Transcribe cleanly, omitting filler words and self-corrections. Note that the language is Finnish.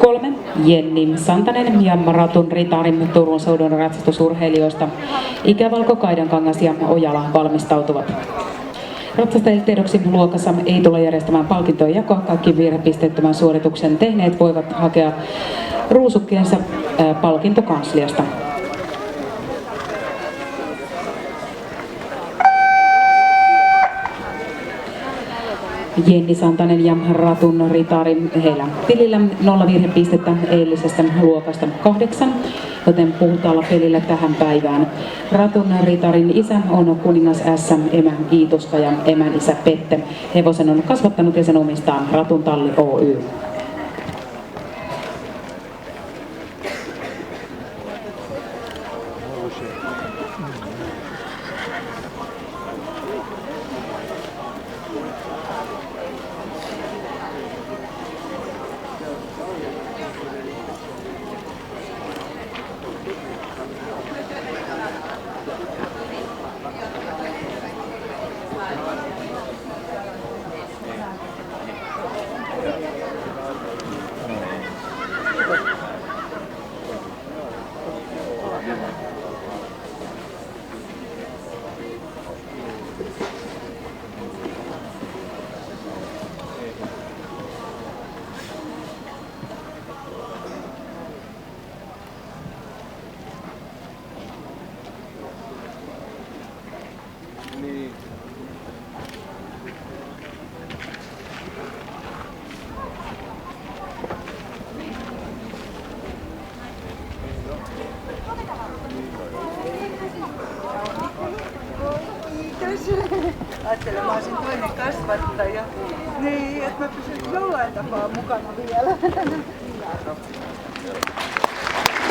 3. Jenni Santanen ja Ratun Ritarin Turun seudun ratsastusurheilijoista Ikävalko, Kaidankangas ja Ojala valmistautuvat. Ratsastajille tiedoksi luokassa ei tule järjestämään palkintojen jakoa. Kaikki virhepisteettömän suorituksen tehneet voivat hakea ruusukkeensa palkintokansliasta. Jenni Santanen ja Ratun Ritari, heillä tilillä 0 virhepistettä eilisestä luokasta 8, joten puhtaalla pelillä tähän päivään. Ratun Ritarin isä on kuningas S. emä Iituska ja emän isä Pette. Hevosen on kasvattanut ja sen omistaa Ratun Talli Oy. Ajattelin, mä olisin toinen kasvattaja. Niin, että mä pysyn jollain tapaa mukana vielä.